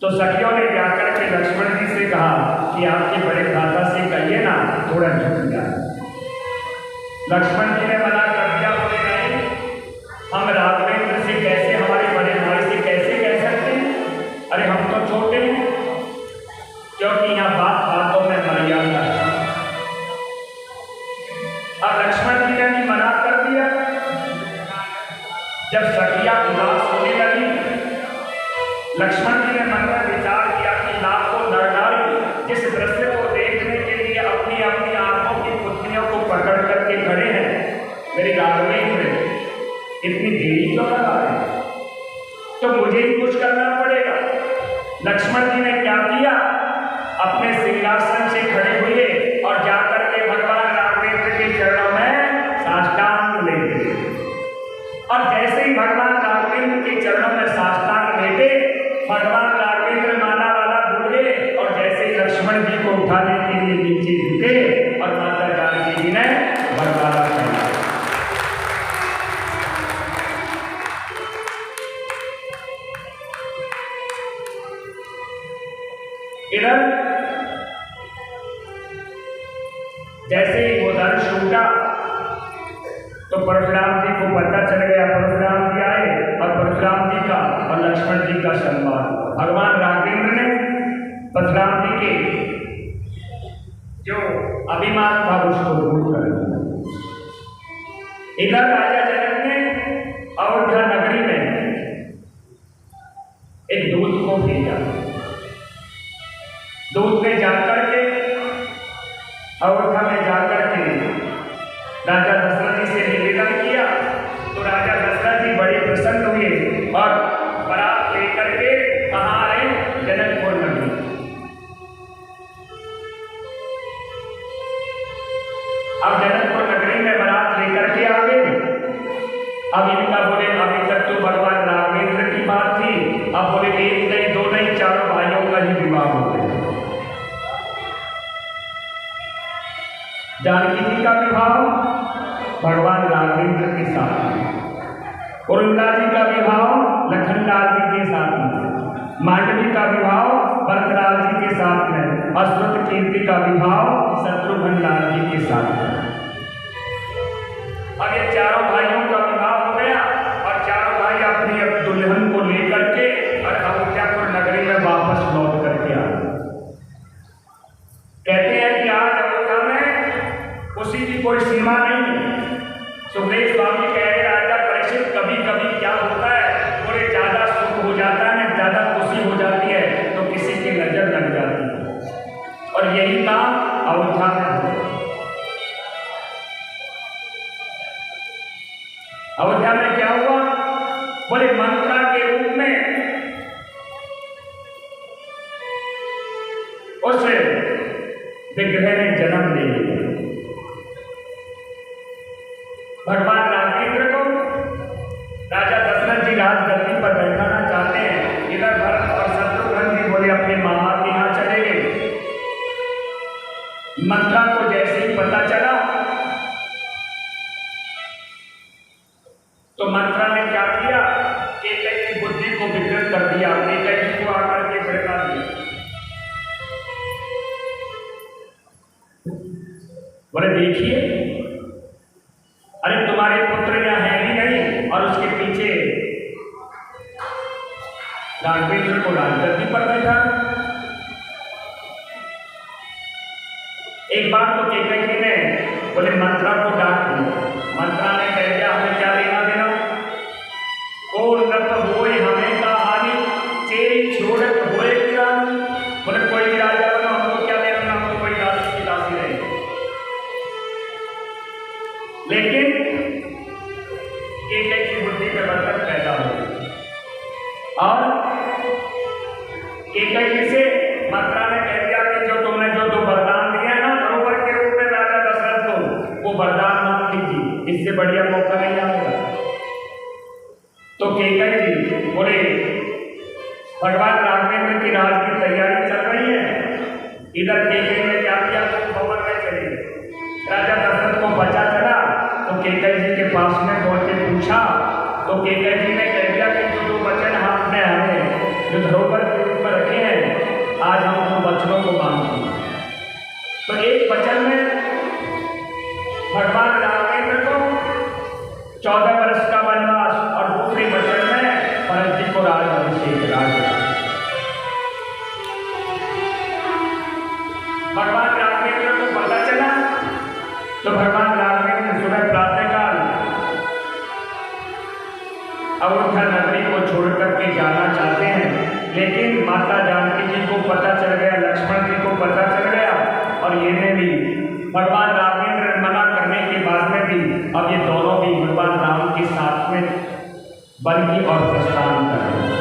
तो सखियों ने जाकर के लक्ष्मण जी से कहा कि आपके बड़े भ्राता से कहिए ना थोड़ा झुक जाए। लक्ष्मण जी ने मना कर दिया, बोले नहीं, हम राघवेंद्र से कैसे, हमारे बड़े भाई से कैसे कह सकते हैं, अरे हम तो छोटे हैं, क्योंकि यहाँ बात बातों में मर्यादा है। अब लक्ष्मण जी ने भी मना कर दिया। जब सखिया उदास होने लगी, लक्ष्मण जी ने मन में विचार किया कि लाखों नर नारी जिस दृश्य को देखने के लिए अपनी अपनी आंखों की पुतलियों को पकड़ करके खड़े हैं, मेरी राघवेंद्र इतनी देरी क्यों लगा रहे हैं, तो मुझे ही कुछ करना पड़ेगा। लक्ष्मण जी ने क्या किया, अपने सिंहासन से खड़े हुए और जाकर के भगवान राघवेंद्र के चरणों में साष्टांग लेटे। और जैसे ही भगवान राघवेंद्र के चरणों में साष्टांग लेटे, भगवान राघवेंद्र माला वाला बोले, और जैसे ही लक्ष्मण जी को उठाने के लिए नीचे झुके और माता जानकी जी ने बरसाला किया। इधर जैसे ही वो धनुष टूटा तो परशुराम जी को पता चल गया। परशुराम जी आए और परशुराम जी का और लक्ष्मण जी का सम्मान। भगवान राघवेंद्र ने परशुराम जी के जो अभिमान था उसको दूर कर दिया। इधर राजा जनक ने अयोध्या नगरी में एक दूत को भेजा। दूत ने जाकर के अयोध्या में जाकर के राजा दशरथ जी से निवेदन किया, तो राजा दशरथ जी बड़े प्रसन्न हुए और बारात लेकर के कहाँ आए, जनकपुर नगरी। अब जनकपुर नगरी में बारात लेकर के आ गए। अब इनका बोले अभी तक तो भगवान राघवेंद्र की बात थी, अब बोले एक नहीं दो नहीं चारों भाइयों का ही विवाह हो गया। जानकी जी का विवाह भगवान राघवेंद्र के साथ, उर्मिला जी का विवाह लखनलाल जी के साथ में, मांडवी का विवाह भरतलाल जी के साथ में, अश्वत्थ कीर्ति का विवाह शत्रुघ्न लाल जी के साथ में। अब ये चारों भाइयों का विवाह हो गया और चारों भाई अपनी दुल्हन को लेकर के और अयोध्यापुर नगरी में वापस लौट करके आ गए। कहते हैं कि आज अयोध्या में उसी की कोई सीमा नहीं है। सुखदेव स्वामी कह रहे राजा परीक्षित कभी कभी क्या होता है, थोड़े ज्यादा सुख हो जाता है, ज्यादा खुशी हो जाती है तो किसी की नजर लग जाती है, और यही काम अयोध्या में हो। अयोध्या में क्या हुआ, बोले मंत्रा के रूप में उस विग्रह ने जन्म ले लिया। भगवान राघवेंद्र को राजा दशरथ जी राजगद्दी पर बैठाना चाहते हैं। इधर भरत और शत्रुघ्न जी बोले अपने मामा के यहाँ चले गए। मंत्रा को जैसे ही पता चला तो मंत्रा ने क्या किया, केकई की बुद्धि को विकृत कर दिया, केकई को आकर के भड़का दिया। बोले देखिए, अरे तुम्हारे पुत्र यहाँ है ही नहीं, और उसके पीछे राघवेंद्र को राजगद्दी पर बैठा। एक बार तो केकई जी ने बोले मंत्रा को डांट दिया। मंत्रा ने कह दिया हमें क्या लेना देना, और नप होए हमें का हानि, चेरी छोड़त होए प्राण। बोले कोई भी राजा बनो, हमको क्या लेना, हमको कोई दासी की दासी नहीं। लेकिन केकई की बुद्धि में बंधन पैदा हो गई, और केकई जी से मंत्रा ने कह दिया कि जो तुमने जो दो वरदान दिए ना धरोहर के रूप में राजा दशरथ को, वो वरदान मान लीजिए, इससे बढ़िया मौका नहीं आएगा। तो केकई जी बोले भगवान राघवेंद्र की राज की तैयारी चल रही है। इधर केकई ने क्या किया, भवन में चले गए। राजा दशरथ को बचा चला तो केकई जी के पास में पहुंचे, पूछा तो केकई जी ने कह दिया कि जो दो वचन आपने हमें जो धरोहर के रूप में रखे तो एक वचन में भगवान रामेंद्र को 14 वर्ष का वनवास और दूसरे वचन में परम जी को राज्याभिषेक भगवान रामेंद्र को पता चला तो भगवान रामेंद्र सुबह प्रातःकाल अयोध्या नगरी को छोड़ करके जाना चाहते हैं, लेकिन माता जानकी जी को पता चल गया, लक्ष्मण जी को पता चल गया और ये ने भी भगवान रामेंद्र मना करने के बाद में भी अब ये दोनों भी भगवान राम के साथ में वन की और प्रस्थान कर रहे हैं।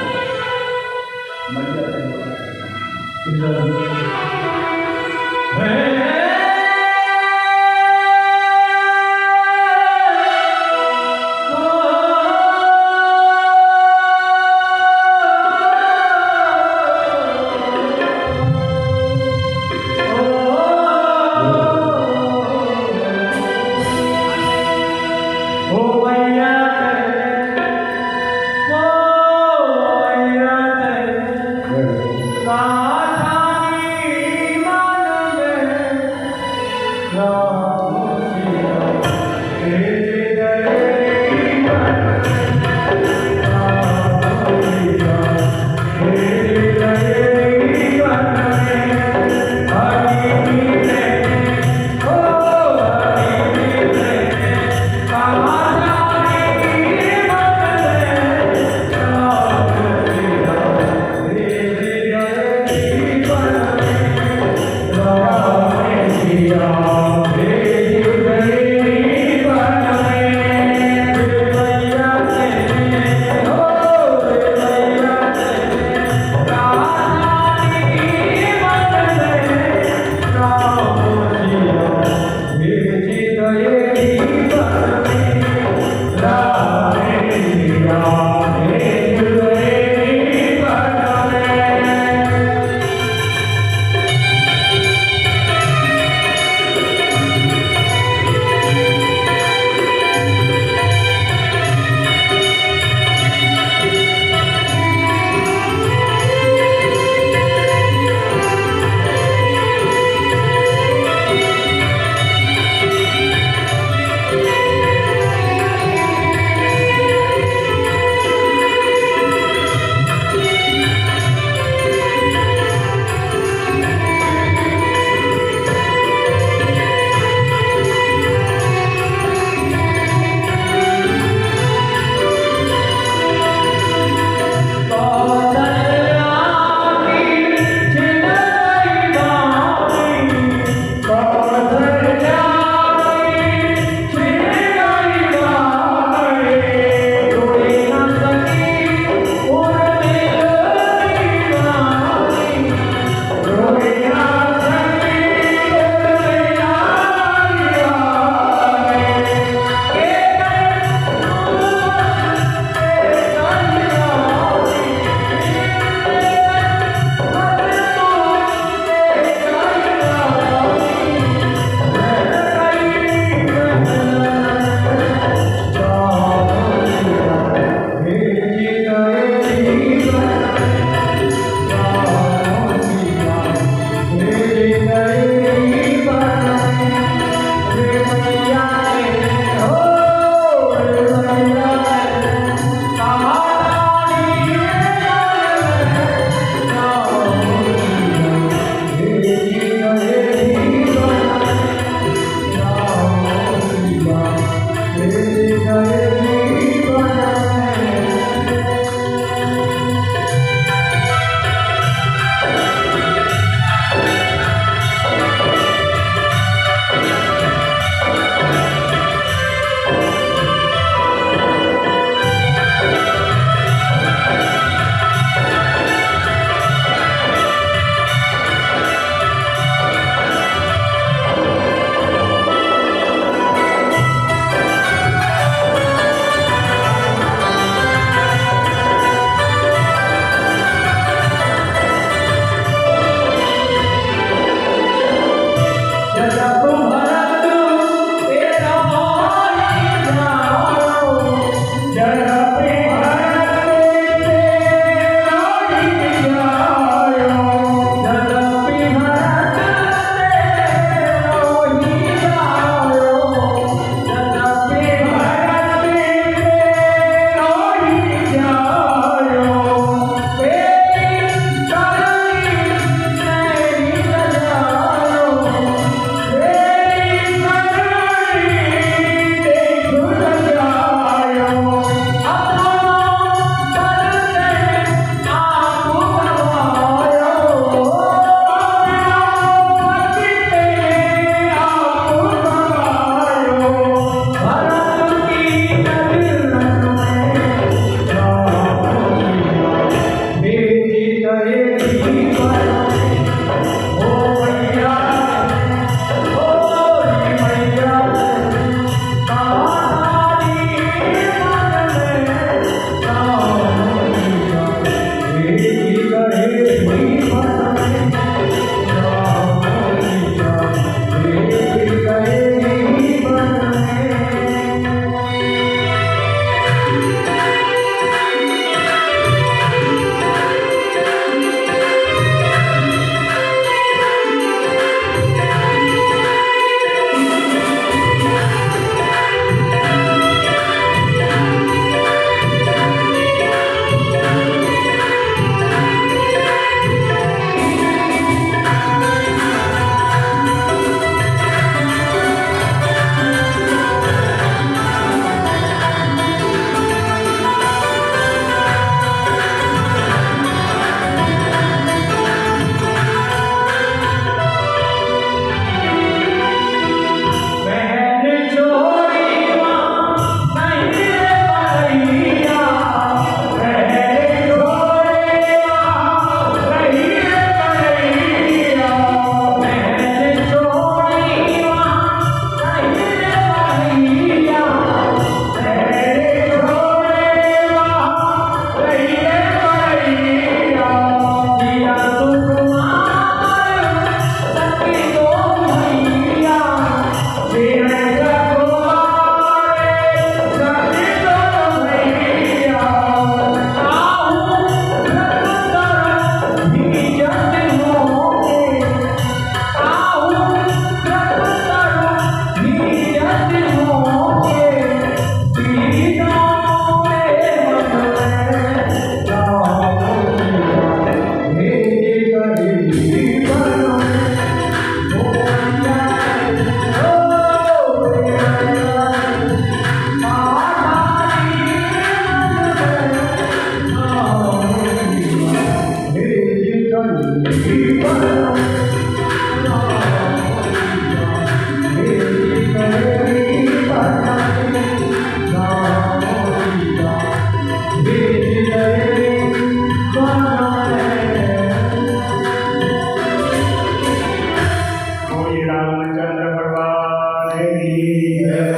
रामचंद्र भगवान की जय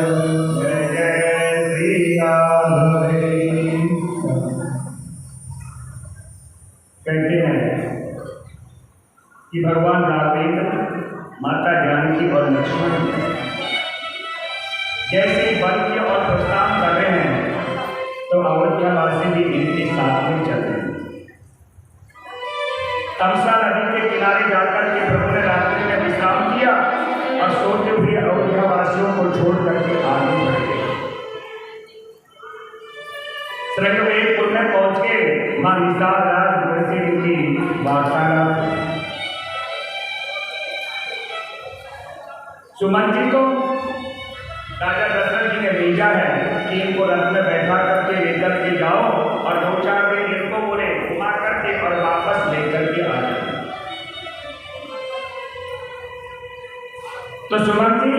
जय श्री राम। कहते हैं कि भगवान राघवेंद्र, माता जानकी और लक्ष्मण जैसे वन की ओर प्रस्थान कर रहे हैं तो अयोध्यावासी भी इनके साथ में चल रहे हैं। तमसा नदी के किनारे जाकर के प्रभु ने रात्रि में विश्राम किया और सोते हुए अयोध्यावासियों को छोड़ करके आगे बढ़े। श्रृंगवेरपुर में पहुंच के मां निषाद से इनकी वार्तालाप। सुमन जी को राजा दशरथ जी ने भेजा है कि इनको रथ में बैठा करके लेकर के जाओ और 2-4 दिन इनको बोले घुमा करके और वापस लेकर के आ जाए। तो सुमन जी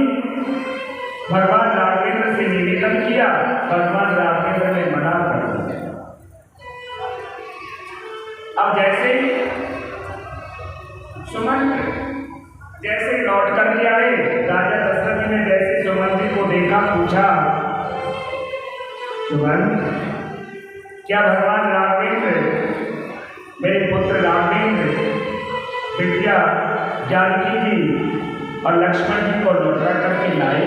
भगवान राघवेंद्र से निवेदन किया, भगवान राघवेंद्र ने मना कर दिया। अब जैसे सुमन जैसे लौट करके आए, राजा दशरथ जी ने जैसे सुमन जी को देखा, पूछा, सुमन क्या भगवान राघवेंद्र मेरे पुत्र राघवेंद्र बिटिया जानकी जी और लक्ष्मण जी को लौटा करके लाए?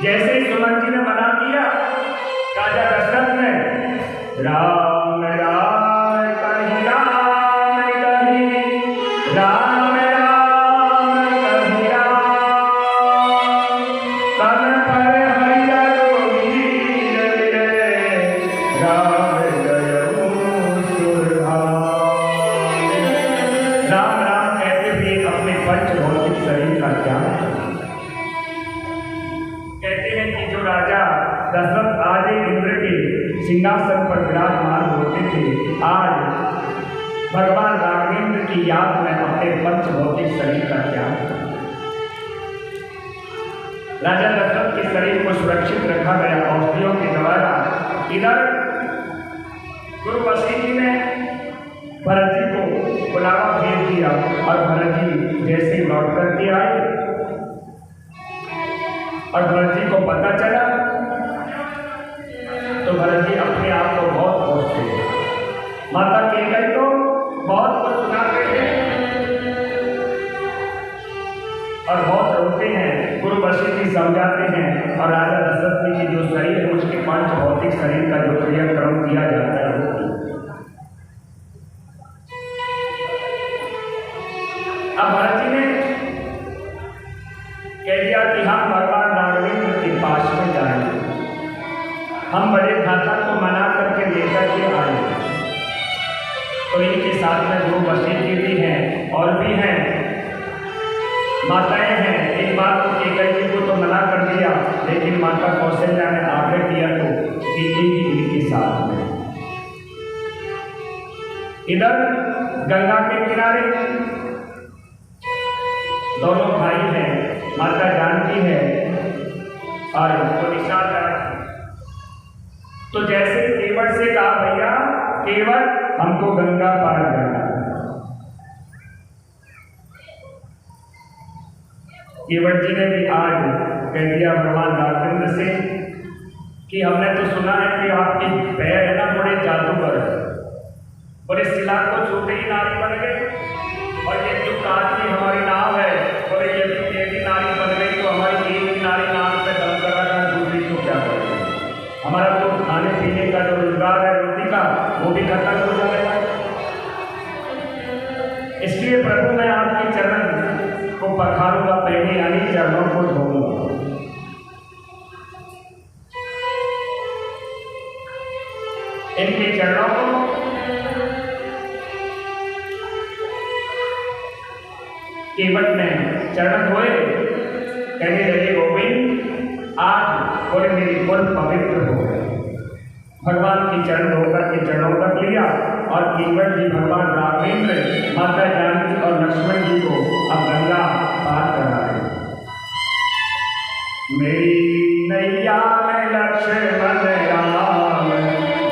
जैसे ही सुमन जी ने मना किया, राजा दशरथ ने राम राम कहि राम कहि राम राम कहि राम तन पर हरिया रोगी राम जयऊ सुरधाम। राम राम कहते हुए अपने पंचभौतिक शरीर का त्याग। कहते हैं कि जो राजा दशरथ आज इंद्र के सिंहासन पर विराजमान होते थे, आज भगवान राघवेंद्र की याद में अपने पंचभौतिक शरीर का त्याग। राजा दशरथ के शरीर को सुरक्षित रखा गया औषधियों के द्वारा। इधर गुरु वशिष्ठ जी ने भरत जी को बुलावा भेज दिया और भरत जी जैसे लौट करके आए और भरत जी को पता चला तो भरत जी अपने आप को बहुत खुश थे। माता केकई को बहुत कुछ सुनाते हैं और बहुत रोते हैं। गुरु वशिष्ठ जी समझाते हैं और राजा दशरथ जी की जो शरीर है उसके पंचभौतिक शरीर का जो क्रियाक्रम किया जाता है वो। अब भरत जी ने कह दिया कि हम भगवान राघवेंद्र के पास में जाएंगे, हम बड़े भ्राता को मना करके लेकर के आए। तो इनके साथ में गुरु वशिष्ठ जी भी हैं और भी हैं, माताएं हैं। एक बार तो केकई जी को तो मना कर दिया, लेकिन माता कौशल्या ने आग्रह किया तो केकई जी इनके साथ में। इधर गंगा के किनारे दोनों भाई हैं, माता जानकी है और निषाद। तो जैसे केवट से कहा, भैया केवट हमको गंगा पार करना है। केवट जी ने भी आज कह दिया भगवान राघवेंद्र से कि हमने तो सुना है कि आपके पैर है ना बड़े जादूगर, बड़े शिला को छूते ही नारी बन गए, और ये जो काज की हमारी नाव है बोले ये भी नारी बन गई तो हमारी एक नारी नाव पे दम कर रहा है, दूसरी को क्या करेंगे? हमारा तो खाने पीने का जो रोजगार है रोटी का वो भी खत्म हो जाएगा। इसलिए प्रभु मैं आपके चरण को पखारूंगा, पहले यानी चरणों को धोऊंगा। इनके चरणों को केवट ने चरण धोए, कहने लगे गोविंद आज और मेरी कुल पवित्र हो गए। भगवान की चरण धोकर के चरणों तक लिया और केवट जी भगवान राघवेंद्र, माता जानकी और लक्ष्मण जी को अब गंगा पार करा रहे। मेरी नैया में लक्ष्मण राम,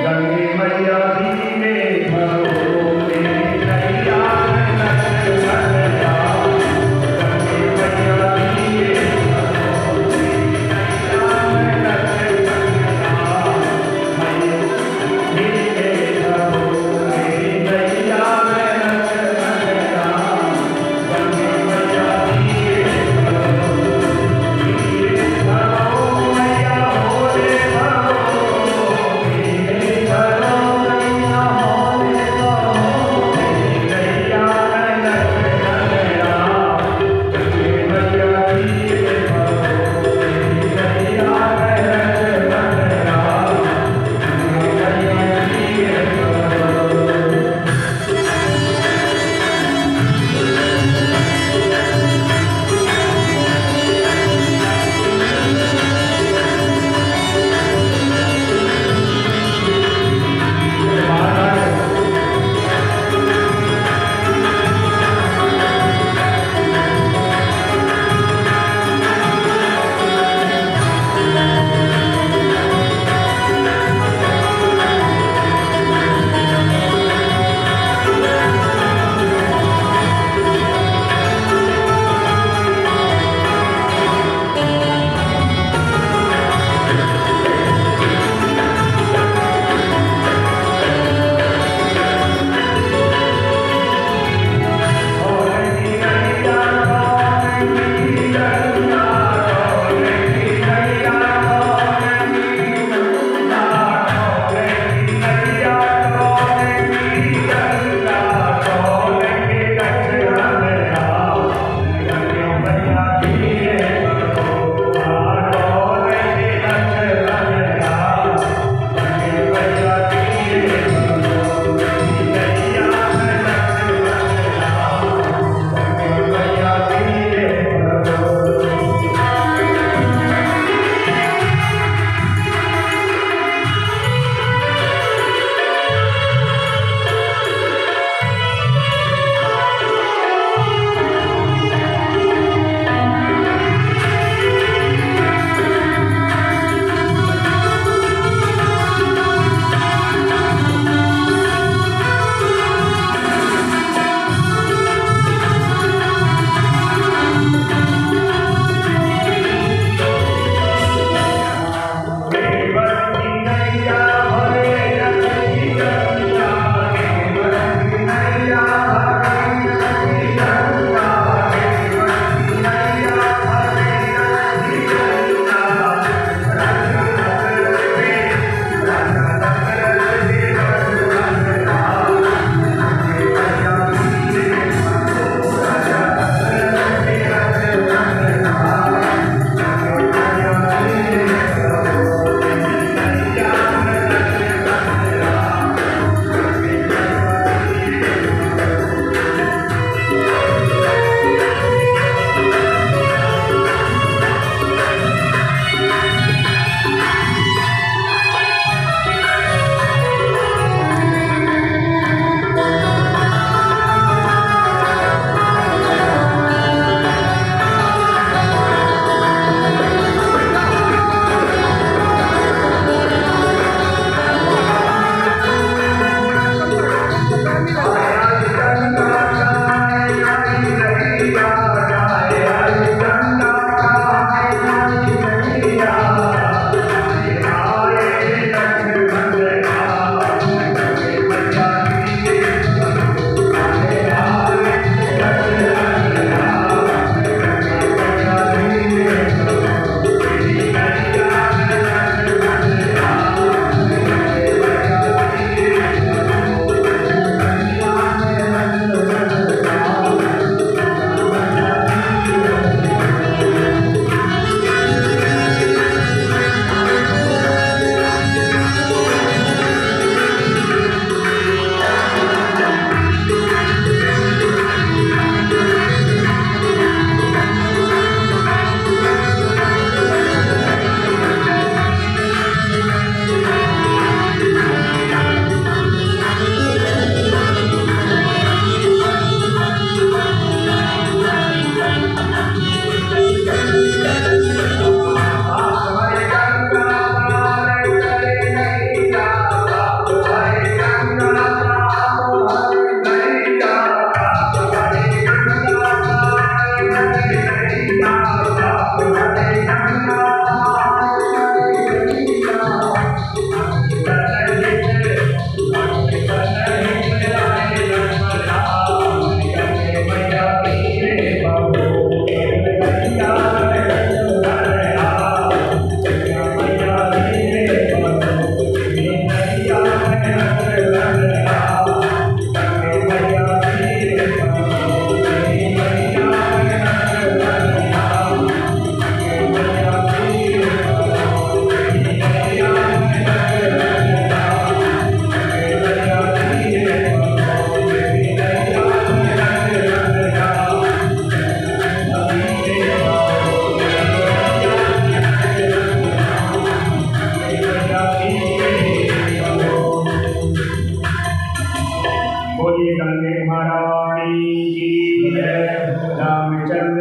गंगे मैया धीरे भरो। मेरी नैया में लक्ष्मण राम,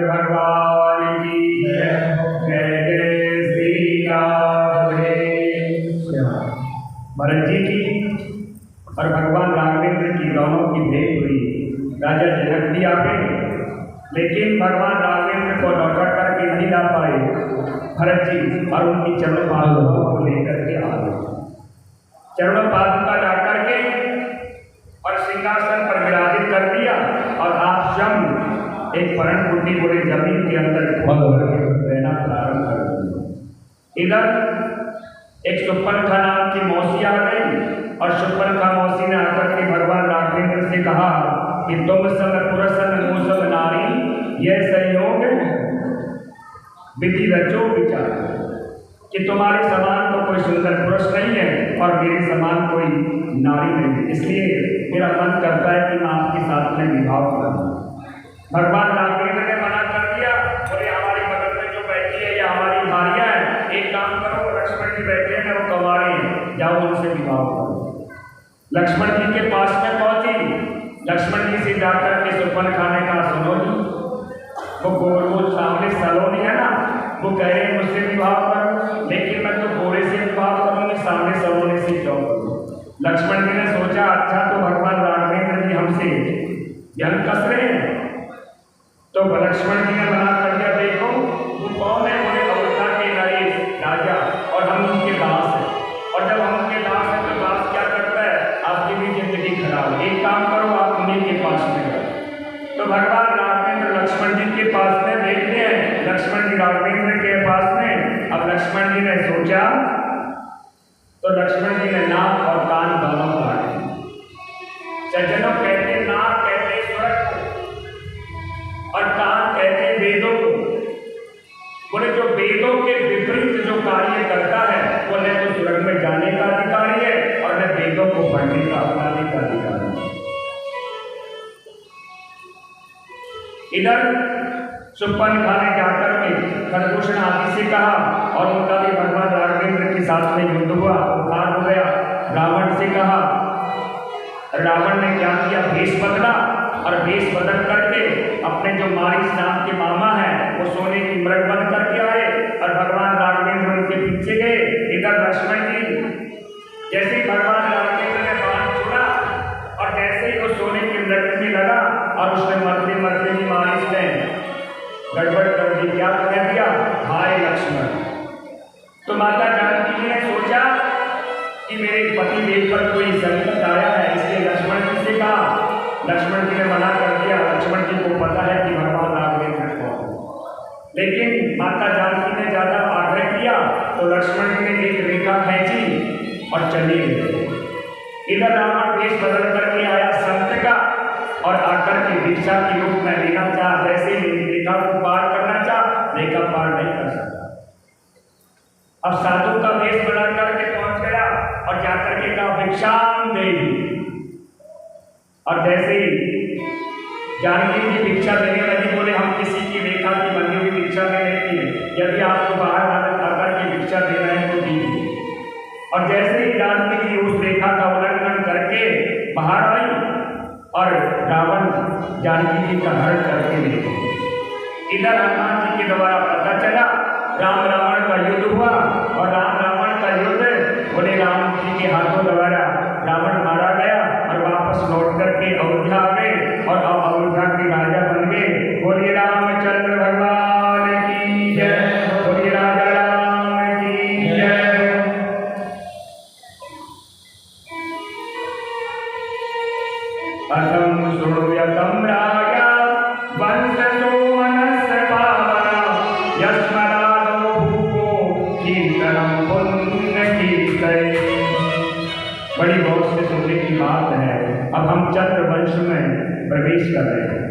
भगवान की जय जय श्री राम। भरत जी की और भगवान राघवेंद्र की दोनों की भेंट हुई। राजा जनक भी आ गए, लेकिन भगवान राघवेंद्र को लौटा करके नहीं ला पाए। भरत जी और उनकी चरणों पादुका को लेकर के आ गए। चरणों पादुका ला करके और सिंहासन पर विराजित कर दिया और आप स्वयं एक परण कुटी बोले जमीन के अंदर रहना प्रारंभ कर दिया। इधर एक सुपनखा नाम की मौसी आ गई और सुपनखा मौसी ने आकर के भगवान राघवेंद्र से कहा कि तुम सब पुरुषन मूसम नारी यह संयोग विधि रचो विचार, कि तुम्हारे समान तो कोई सुंदर पुरुष नहीं है और मेरे समान कोई नारी नहीं है, इसलिए मेरा मन करता है कि मैं आपके साथ में विवाह करूं। भगवान राघवेंद्र ने मना कर दिया, बोले हमारी बगल में जो बैठी है या हमारी भारियां है, एक काम करो, लक्ष्मण जी बैठे हैं वो कमारे हैं, जाओ उनसे विवाह करो। लक्ष्मण जी के पास में पहुंची, लक्ष्मण जी से जाकर के सुपन खाने का सुनो जी, वो सामने सलोनी है ना, वो कह रहे हैं मुझसे विवाह करो, लेकिन मैं तो घोड़े से विवाह करूंगी, सामने सलोनी से क्यों करूं। लक्ष्मण जी ने सोचा अच्छा तो भगवान राघवेंद्र जी हमसे ज्ञान कस रहे हैं, तो लक्ष्मण जी ने मना कर दिया, देखो वो कौन है, बोले अयोध्या के नरेश राजा और हम उसके दास हैं, और जब हम उनके दास हैं तो दास क्या करता है, आपकी भी जिंदगी खराब, एक काम करो आप उन्हीं के पास में जाओ। तो भगवान राघवेंद्र लक्ष्मण जी के पास में देखते हैं, लक्ष्मण जी राघवेंद्र के पास में। अब लक्ष्मण जी ने सोचा, तो लक्ष्मण जी ने नाक और कान दोनों काटे। सज्जनों कहते नाक कहते स्वर्ग और कान कहते वेदों को। बोले जो वेदों के विपरीत जो कार्य करता है वो न तो स्वर्ग में जाने का अधिकारी है और न वेदों को पढ़ने का अपनाने का अधिकारी है। इधर सुपन खाने जाकर के खरदूषण आदि से कहा और उनका भी भगवान राघवेंद्र के साथ में युद्ध हुआ, उद्धार हो गया। रावण से कहा, रावण ने क्या किया, भेष बदला और भेष बदल करके अपने जो मारिच नाम के मामा है वो सोने की मृग बन करके आए और भगवान राघवेंद्र उनके पीछे गए। इधर लक्ष्मण जी जैसे ही भगवान राघवेंद्र ने बाण छोड़ा और जैसे ही वो सोने के मृग में लगा और उसने मरते मरते ही मारिच ने गड़बड़ कर दी, क्या कह दिया, हाय लक्ष्मण। तो माता जानकी जी ने सोचा कि मेरे पति देव पर कोई संकट आया है, इसलिए लक्ष्मण जी से कहा। लक्ष्मण जी ने मना कर दिया, लक्ष्मण जी को पता है कि भगवान राघवेंद्र कौन है, लेकिन माता जानकी ने ज्यादा आग्रह किया तो लक्ष्मण जी ने एक रेखा खींची और चली गई। इधर रावण वेश बदल करके आया संत का और आकर के दीक्षा के रूप में लेना चाह, वैसे ही रेखा को पार करना चाह, रेखा पार नहीं कर सकता। अब साधु का वेश बना करके पहुंच गया और जाकर के कहा भिक्षाम देवी, और जैसे ही जानकी जी भिक्षा देने लगी, बोले हम किसी की रेखा की बनी हुई भिक्षा नहीं लेती है, यदि आपको बाहर आकर के भिक्षा देना है तो दीजिए। और जैसे ही जानकी जी उस रेखा का उल्लंघन करके बाहर आई और रावण जानकी जी का हरण करके ले गए। इधर हनुमान जी के द्वारा पता चला, राम रावण का युद्ध हुआ और राम रावण का युद्ध बोले राम जी के हाथों द्वारा रावण मारा गया और वापस लौट करके अयोध्या आ गए और अब अयोध्या के राजा बन गए। बोलिए रामचंद्र भगवान की जय, बोलिए राजा राम की जय। अथम श्रुण्वतम राजा वंशो मनस्य पावना यस्मदादौ भूपो कीर्तनम पुण्य कीर्तये। बड़ी बहुत से सुनने की बात है। अब हम चंद्रवंश में प्रवेश कर रहे हैं।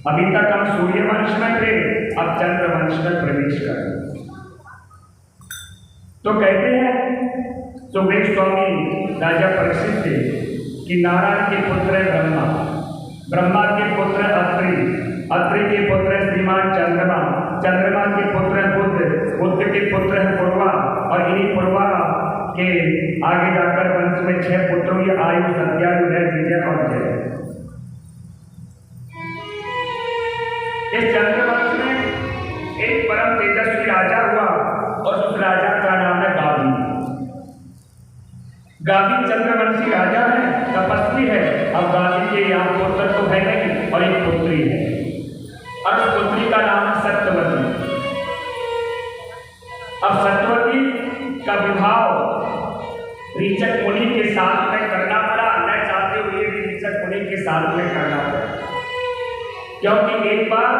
अभी तक हम सूर्यवंश में थे, अब चंद्रवंश में प्रवेश कर रहे हैं। तो कहते हैं सुखदेव स्वामी राजा परीक्षित थे कि नारायण के पुत्र है ब्रह्मा, ब्रह्मा के पुत्र अत्रि, अत्रि के पुत्र श्रीमान चंद्रमा, चंद्रमा के पुत्र बुद्ध, बुद्ध के पुत्र है पूर्वा और इन्हीं पूर्वा के आगे जाकर वंश में 6 पुत्रों की आयु सत्यायु है, विजय और जय। इस चंद्रवंश में राजा हुआ और उस राजा का नाम है गावी। गावी चंद्रवंशी राजा है, तपस्वी है। अब गावी के यहाँ पुत्र तो है नहीं और एक पुत्री है और उस पुत्री का नाम है सत्यवती। अब सत्यवती का विवाह ऋचक मुनि के साथ में करना पड़ा, न चाहते हुए भी ऋचक मुनि के साथ में करना पड़ा, क्योंकि एक बार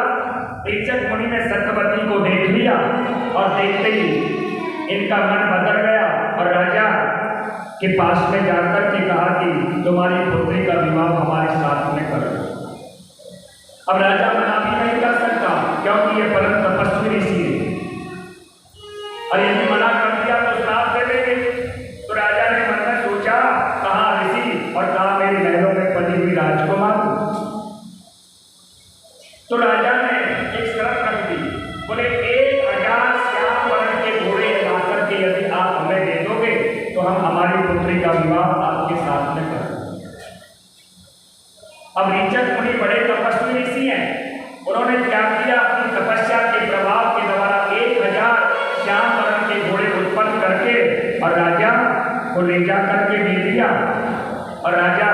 ऋचक मुनि ने सत्यवती को देख लिया और देखते ही इनका मन बदल गया और राजा के पास में जाकर के कहा कि तुम्हारी पुत्री का विवाह हमारे साथ में करो। अब राजा मना भी नहीं कर सकता क्योंकि ये परम तपस्वी ऋषि है और यदि मना कर दिया तो श्राप दे देंगे। तो राजा ने मन में सोचा, कहा ऋषि और कहा मेरे महलों में पली हुई राजकुमार। तो राजा ने एक शर्त रख दी, बोले 1000 श्याम वर्ण के घोड़े लाकर के यदि आप हमें दे दोगे तो हम हमारी पुत्री का विवाह आपके साथ में करेंगे। अब ऋचक मुनि बड़े तपस्वी ऋषि हैं, उन्होंने क्या किया, अपनी तपस्या के प्रभाव के द्वारा 1000 श्याम वर्ण के घोड़े उत्पन्न करके और राजा को ले जा करके दे दिया और राजा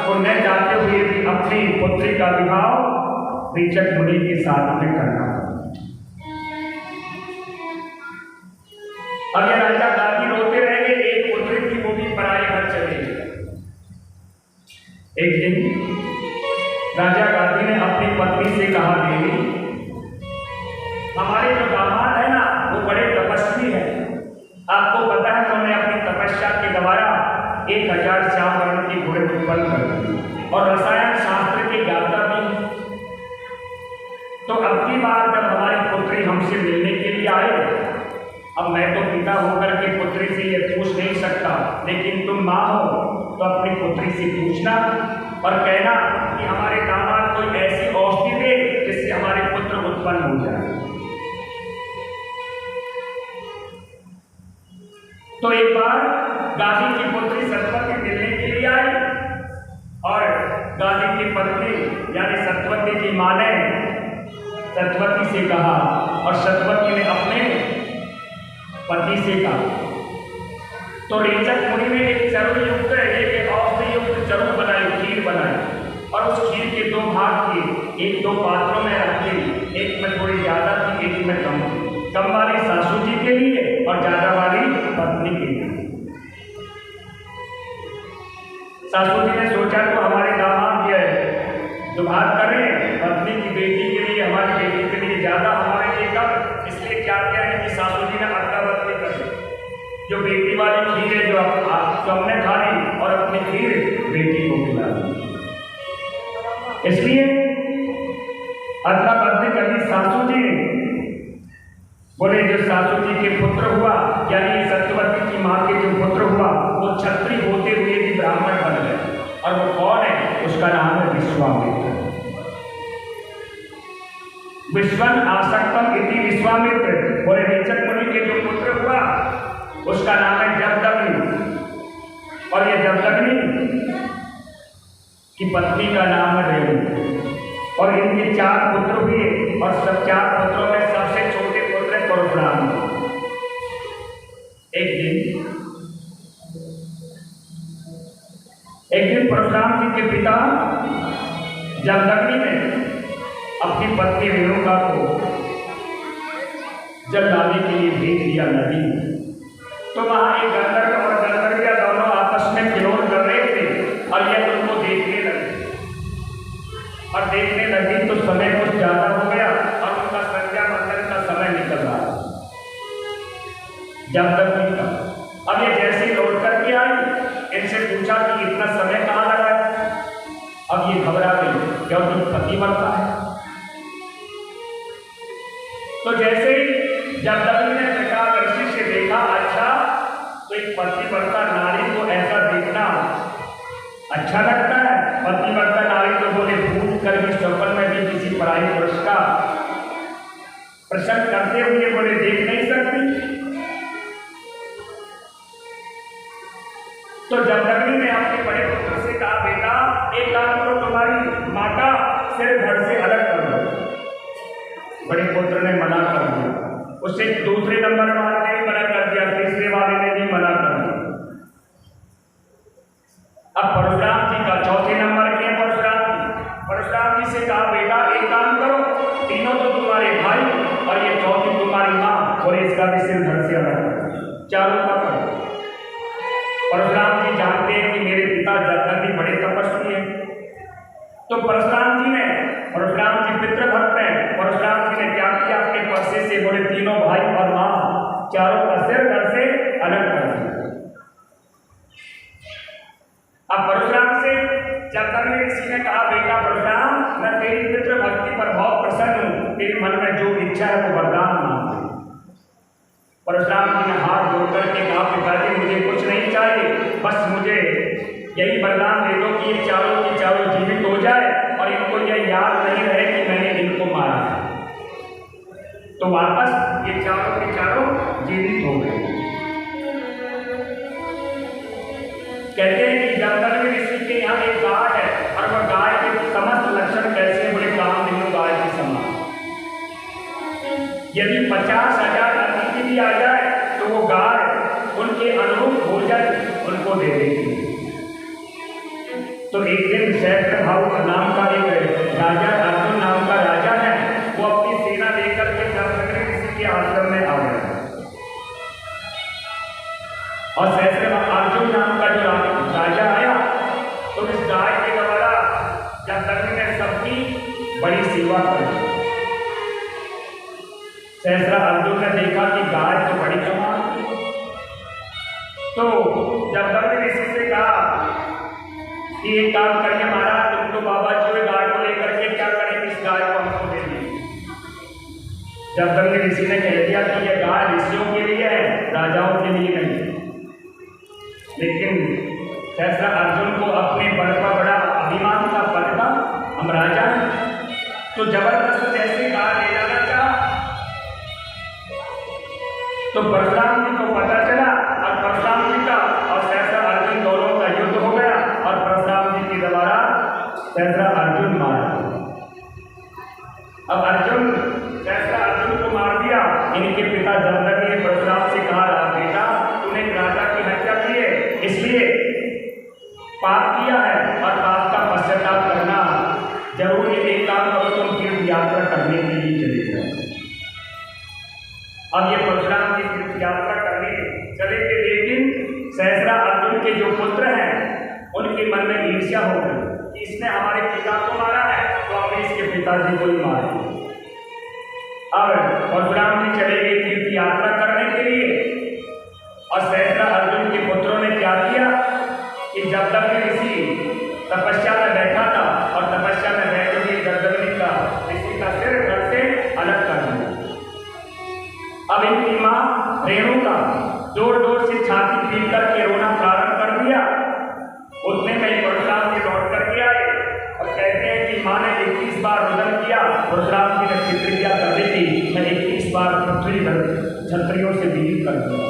को न चाहते हुए भी अपनी पुत्री का विवाह ऋचक मुनि के साथ में करना। अब ये राजा गावी रोते रहेंगे, एक पुत्री थी वो भी पराये घर चले गए। एक दिन राजा गावी ने अपनी पत्नी से कहा, देवी हमारे जो दामाद है ना वो बड़े तपस्वी हैं, आपको पता है उन्होंने अपनी तपस्या के द्वारा 1000 श्याम वर्ण के घोड़े उत्पन्न कर दिए और रसायन शास्त्र के ज्ञाता भी। तो अब की बार जब हमारी पुत्री हमसे मिलने के लिए आए, अब मैं तो पिता होकर के पुत्री से ये पूछ नहीं सकता, लेकिन तुम माँ हो तो अपनी पुत्री से पूछना और कहना कि हमारे दामाद कोई ऐसी औषधि दे जिससे हमारे पुत्र उत्पन्न हो जाए। तो एक बार गावी की पुत्री सत्यवती मिलने के लिए आई और गावी की पत्नी यानी सत्यवती की माँ ने सत्यवती से कहा और सत्यवती ने अपने पति से कहा। तो ऋचक मुनि ने एक चरु युक्त एक औषधि युक्त चरु बनाई, खीर बनाई और उस खीर के 2 भाग किए, एक 2 पात्रों में रखी, एक में थोड़ी ज्यादा थी, एक में कम थी। कम वाली सासू जी के लिए और ज्यादा वाली पत्नी के लिए। सासू जी ने सोचा तो हमारे दामाद जो बात करें पत्नी की बेटी के लिए, हमारी बेटी के लिए ज्यादा, हमारे लिए कम, इसलिए क्या किया है कि सासू जी ने अदला बदली कर दी। जो बेटी वाली खीर है जो हमने खा ली और अपनी खीर बेटी को खिला दी, इसलिए अदला बदली कर दी सासू जी ने। बोले जो सासू जी के पुत्र हुआ यानी सत्यवती की माँ के जो पुत्र हुआ वो क्षत्रिय होते हुए भी ब्राह्मण बन गए और वो कौन है, उसका नाम है विश्वामित्र। विश्वन आसक्तम इति विश्वामित्र। बोले ऋचक मुनि के जो पुत्र हुआ उसका नाम है जमदग्नि और ये जमदग्नि की पत्नी का नाम है रेणु और इनके 4 पुत्र हुए और सब 4 पुत्रों में सबसे छोटे पुत्र है परशुराम। एक दिन परशुराम जी के पिता जमदग्नि ने अपनी पत्नी रेणुका को जल लाने के लिए भेज दिया नदी। तो वहां एक गंधर्व और गंधर्विया दोनों आपस में किलोल कर रहे थे और यह उनको देखने लगे और देखने लगी तो समय कुछ ज्यादा हो गया और उनका संध्या मंदिर का समय निकल रहा जमदग्नि का। अब ये जैसे ही लौट करके आई इनसे पूछा कि इतना समय कहाँ लगा है। अब ये घबरा गई क्योंकि पति मरता है। तो जैसे ही जमदग्नि ने पिता ऋषि से देखा, अच्छा तो एक पतिव्रता नारी को ऐसा देखना अच्छा लगता है। पतिव्रता नारी तो बोले भूत कर भी स्वप्न में भी किसी पराई पुरुष का प्रसन्न करते हुए बोले देख नहीं सकती। तो जमदग्नि ने अपने बड़े पुत्र से कहा, बेटा एक काम करो, तुम्हारी माँ का सिर धड़ से अलग कर दो। बड़े पुत्र ने मना कर दिया उससे दूसरे नंबर वाले ने भी मना कर दिया, तीसरे वाले ने भी मना कर दिया। अब परशुराम जी का चौथे नंबर के परशुराम जी से कहा, बेटा एक काम करो, तीनों तो तुम्हारे भाई और ये चौथी तुम्हारी माँ, और इसका भी सिर धड़ से अलग करो, चारों का करो। परशुराम जी जानते हैं कि मेरे पिता जगदम्बी बड़े तपस्वी हैं, तो परशुराम जी पितृभक्त हैं। परशुराम जी ने क्या किया, अपने पर्से से बोले तीनों भाई और माँ चारों का सिर धड़ से अलग कर दिया। अब परशुराम से जगदम्बी ऋषि ने कहा, बेटा परशुराम, मैं तेरी पितृ भक्ति पर बहुत प्रसन्न हूँ, तेरे मन में जो इच्छा है वो वरदान मांग। परशुराम जी ने हाथ जोड़ करके कहा, पिताजी मुझे कुछ नहीं चाहिए, बस मुझे यही वरदान दे दो कि ये चारों की चारों जीवित हो जाए और इनको यह याद नहीं रहे कि मैंने इनको मारा है। तो वापस ये चारों के चारों जीवित हो गए। कहते हैं कि जगदम्बी ऋषि के यहाँ एक गाय है और वह गाय के समस्त लक्षण कैसे, बड़े कामधेनु गाय के समान। यदि 50,000 अतिथि भी आ जाए तो वो गाय उनके अनुरूप भोजन उनको दे देगी। तो एक दिन सहस्त्रभाव नाम का एक राजा, अर्जुन नाम का राजा है, वो अपनी सेना लेकर के जगदम्बी ऋषि के आश्रम में आ गया। और अर्जुन नाम का जो राजा आया तो इस गाय के द्वारा जगदम्बी ने सबकी बड़ी सेवा की। सहस्रा अर्जुन ने देखा कि गाय तो बड़ी कमाल, तो जगदम्बी ऋषि से कहा कि एक काम करिए महाराज, तुम तो बाबा जी गाय को लेकर के क्या करें, इस गाय को हमको दे दीजिए। जगदम्बी ऋषि ने कह दिया कि यह गाय ऋषियों के लिए है, राजाओं के लिए नहीं। लेकिन सहस्रा अर्जुन को अपने बल का बड़ा अभिमान का, पद का, हम राजा हैं, तो जबरदस्त ऐसे गाय ले जाना चाहा। तो परशुराम जी को पता चला और परशुराम जी का और सहस्रा अर्जुन दोनों का युद्ध हो गया और परशुराम जी के द्वारा सहस्रा अर्जुन मारा। अब सहस्रा अर्जुन को मार दिया। इनके पिता जमदग्नि ने परशुराम से कहा, बेटा तूने राजा की हत्या की है, इसलिए पाप किया है और पाप का पश्चाताप करना जरूरी। एक काम करो, तुम तीर्थ यात्रा करने के लिए चले जाओ। अब ये परशुराम की तीर्थ यात्रा करने चले थे, लेकिन सहस्रा अर्जुन के जो पुत्र हैं उनके मन में ईर्ष्या हो गई कि इसने हमारे पिता को मारा है तो अब इसके पिताजी को ही मारे। अब परशुराम जी चले गए तीर्थ यात्रा करने के लिए और सहस्रा अर्जुन के पुत्रों ने क्या किया कि जगदम्बी ऋषि तपस्या में बैठा था और तपस्या में बैठ के जगदम्बी का ऋषि का सिर धड़ से अलग कर दिया। अब इनकी माँ रेणुका जोर जोर से छाती पीट करके रोना प्रारंभ कर दिया। उतने में परशुराम जी लौट करके आए और कहते हैं कि माँ ने 21 बार रुदन किया। परशुराम जी ने प्रतिज्ञा कर दी थी, मैं 21 बार पृथ्वी क्षत्रियों से विलीन कर दूंगा।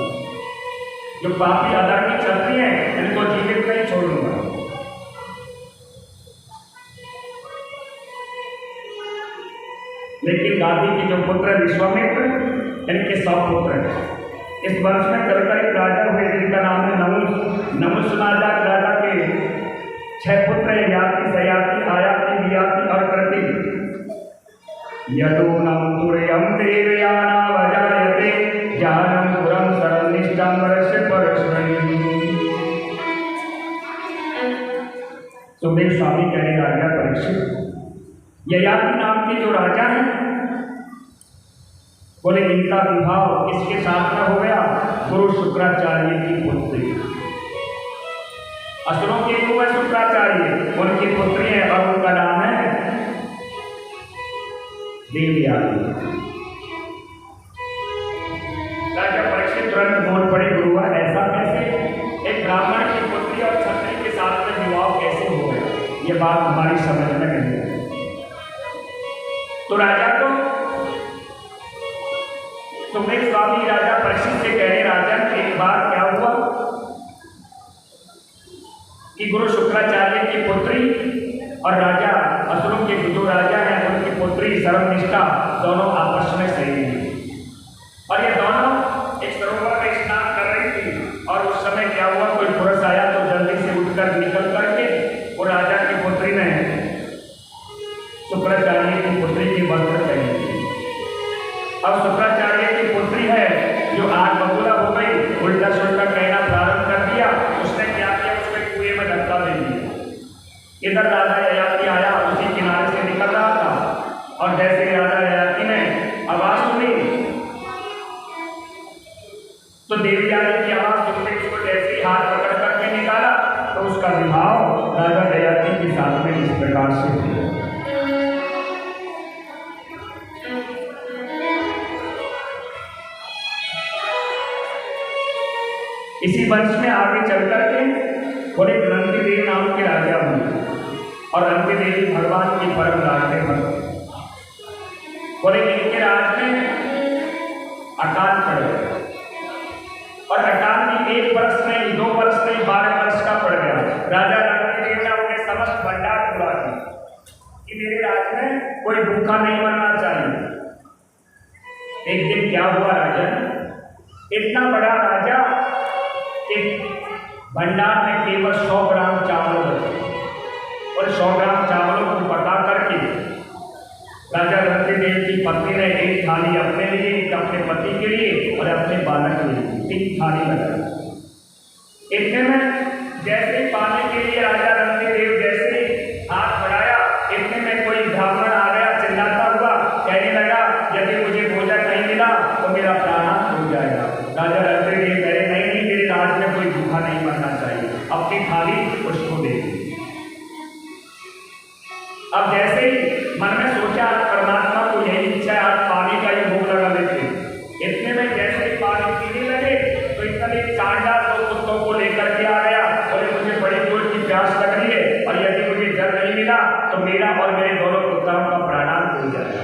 जो पापी अधर्मी क्षत्रिय हैं इनको जीवित नहीं छोड़ूंगा। लेकिन गांधी के जो पुत्र विश्वामित्र, इनके 100 पुत्र हैं। इस वंश में कल एक राजा हुए जिनका नाम है नहुष नामक राजा के 6 पुत्र हैं, याति, सयाति, आयाति, वियाति और कृति। यदूनम तुर्यम देवयाना वजायते ज्ञानम पुरम सर्वनिष्ठम वर्ष परश्वनी। सुखदेव स्वामी कह रहे राजा परीक्षित, ययाति नाम के जो राजा हैं बोले इनका विवाह किसके साथ में हो गया, गुरु शुक्राचार्य की पुत्री। असुरों के गुरु है शुक्राचार्य, उनकी पुत्री है और उनका नाम है देवयानी। राजा परीक्षित तुरंत बोल पड़े, गुरुवर ऐसा कैसे, एक ब्राह्मण की पुत्री और क्षत्रिय के साथ में विवाह कैसे हो गया, ये बात हमारी समझ में नहीं है। तो राजा को सुखदेव स्वामी राजा परीक्षित से कह रहे, राजन एक बार क्या हुआ कि गुरु शुक्राचार्य की पुत्री और राजा असुरों के जो राजा हैं उनकी पुत्री सर्वनिष्ठा दोनों आपस में सही हैं शुक्राचार्य की पुत्री है जो आग बबूला हो गई, उल्टा सुल्टा कहना प्रारंभ कर दिया। उसने क्या किया, उसके कुएं में धक्का दे दिया। इधर राजा ययाति आया, उसी किनारे से निकल रहा था और जैसे राजा ययाति ने आवाज सुनी तो देवी आई की आवाज सुनते उसको जैसे ही हाथ पकड़ करके निकाला तो उसका विवाह राजा ययाति के साथ में इस प्रकार से हुआ। इसी वंश में आगे चल करके और एक रंतिदेव नाम के राजा हुए और रंतिदेवी भगवान की परम लाडले भक्त और इनके राज में अकाल पड़ गया और अकाल भी 1 वर्ष नहीं, 2 वर्ष नहीं, 12 वर्ष का पड़ गया। राजा रंतिदेव ने अपने समस्त भंडार खुला दिया कि मेरे राज में कोई भूखा नहीं मरना चाहिए। एक दिन क्या हुआ, राजा इतना बड़ा राजा एक भंडार में केवल 100 ग्राम चावल बचे और 100 ग्राम चावलों को पका करके राजा रंतिदेव की पत्नी ने एक थाली अपने लिए, एक अपने पति के लिए और अपने बालक के लिए 3 थाली लगाई। इतने में जैसे ही पाने के लिए राजा रंतिदेव जैसे ही हाथ बढ़ाया, इतने में कोई ब्राह्मण आ गया, चिल्लाता हुआ कहने लगा यदि मुझे भोजन नहीं मिला तो मेरा प्राण हो जाएगा। राजा रंतिदेव कह रहे नहीं, मेरे राज में कोई भूखा नहीं मरना चाहिए, अपनी थाली उसको दे। अब जैसे ही मन में सोचा परमात्मा को यही इच्छा है, आज पानी का ही भोग लगा लेते। इतने में जैसे ही पानी पीने लगे तो इतना एक सांडा 2 कुत्तों को लेकर के आ गया और मुझे बड़ी जोर की प्यास लग रही है और यदि मुझे जल नहीं मिला तो मेरा और मेरे दोनों पुत्रों का प्राणांत हो जाएगा।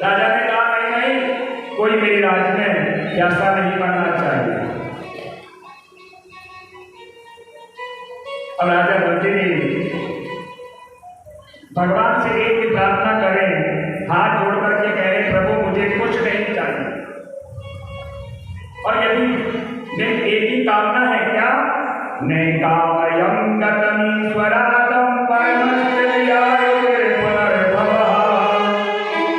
राजा ने कहा नहीं, कोई मेरे राज में प्यासा नहीं मरना चाहिए। अब राजा रंतिदेव भगवान से एक ही प्रार्थना करें, हाथ जोड़ करके कह रहे प्रभु मुझे कुछ नहीं चाहिए और यदि मेरी एक ही कामना है क्या, नैकामयं गतमीश्वरातं परमस्त्रियाय पुनर्भवः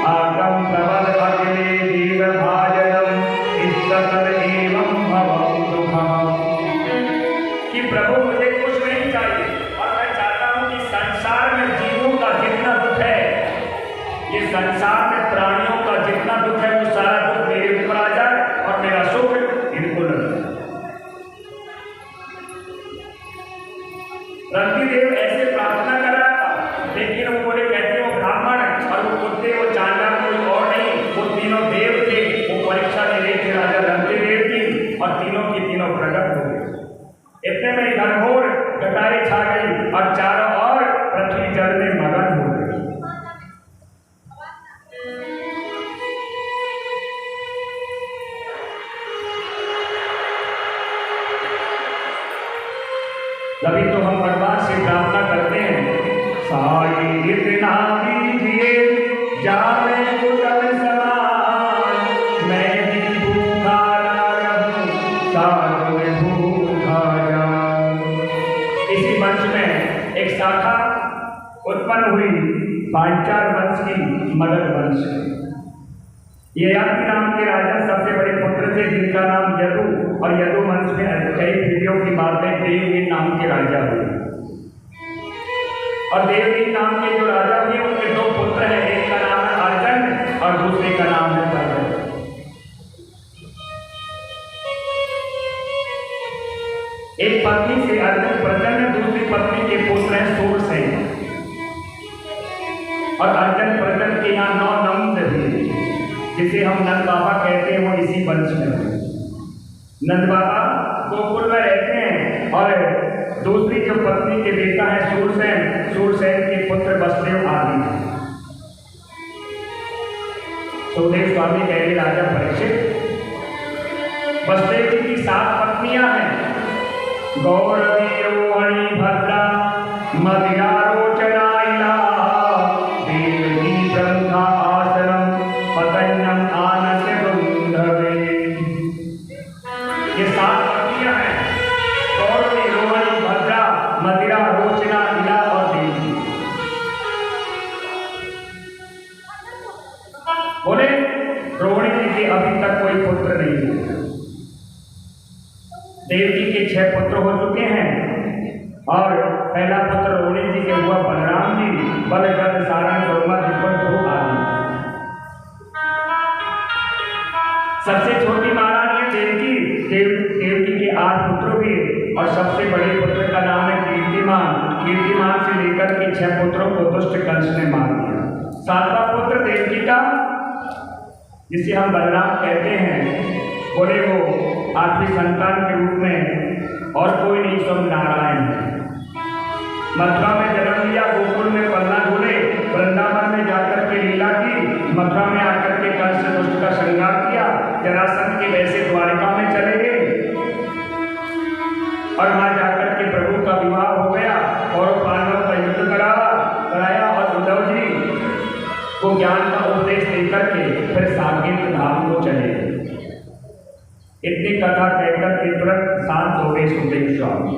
आगम प्रबल अग्ने दीर्घभाजनम इष्टतद एवं भवं दुःखम्। कि प्रभु मुझे कुछ नहीं चाहिए और मैं चाहता हूं कि संसार में जीवों का जितना दुख है, ये संसार में प्राणियों का जितना दुख है वो सारा दुख मेरे ऊपर आ जाए और मेरा सुख इनको लग जाए। रंतिदेव ऐसे प्रार्थना कर रहा था, लेकिन वो बोले कहते वो ब्राह्मण और वो कुत्ते, वो चांडाल कोई और नहीं, वो तीनों देव थे। वो परीक्षा ले रहे थे राजा रंतिदेव की और तीनों की तीनों प्रकट हो गए। इतने में घनघोर घटाएं छा गई और चारों ओर पृथ्वी जल में मगन हो गई। तभी तो हम भगवान से प्रार्थना करते हैं, साई इतना दीजिए जाने कुशल समान, मैं भी भूखा ना रहूं, साधु में भूखा जाऊं। इसी वंश में एक शाखा उत्पन्न हुई पांचाल वंश की, मगध वंश की। ययाति नाम के राजा सबसे बड़े पुत्र थे जिनका नाम यदु, और यदु वंश में कई पीढ़ियों की बातें देववीर नाम के राजा हुए और देववीर नाम के जो राजा हुए उनके 2 पुत्र हैं, एक का नाम है अर्जन और दूसरे का नाम है प्रजन। एक पत्नी से अर्जन प्रजन है, दूसरी पत्नी के पुत्र हैं सूरसेन और अर्जन प्रजन के यहाँ 9 नंद थे जिसे हम नंद बाबा कहते हैं, वो इसी वंश में हुए। नंद बाबा गोकुल में रहते हैं और दूसरी जो पत्नी के बेटा है सूरसेन, सूरसेन के पुत्र वसुदेव आदि हैं। सुखदेव स्वामी कह रहे राजा परीक्षित, वसुदेव जी की 7 पत्नियां हैं, गौरवी रोहिणी भद्रा मदिरा रोचना इला देवकी ब्रह्मा आसनम पतन्यम आनंद गुंधवे। ये 7 पत्नियां हैं, गौरवी रोहिणी भद्रा मदिरा रोचना इला और देवी। बोले द्रोणी जी के अभी तक कोई पुत्र नहीं हुआ। देवकी के 6 पुत्र हो चुके हैं और पहला पुत्र रोहिणी जी के हुआ बलराम जी, बलभद्र सारण गौमा विपुल आदि। सबसे छोटी महारानी है देवकी, देवकी के 8 पुत्र हुए और सबसे बड़े पुत्र का नाम है कीर्तिमान। कीर्तिमान से लेकर के 6 पुत्रों को दुष्ट कंस ने मार दिया। 7वां पुत्र देवकी का, जिसे हम बलराम कहते हैं, बोले वो 8वीं संतान के रूप में और कोई नहीं, सब नारायण है। मथुरा में जन्म लिया, गोकुल में पन्ना झूले, वृंदावन में जाकर के लीला की, मथुरा में आकर के कंस दुष्ट का श्रृंगार किया, जरासंध के वैसे द्वारिका में चले गए और वहां जाकर के प्रभु का विवाह हो गया और पांडवों का युद्ध कराया और उद्धव जी को ज्ञान का उपदेश देकर के फिर साकेत धाम को चले। इतनी कथा कहकर के तुरंत शांत हो गए सुखदेव स्वामी।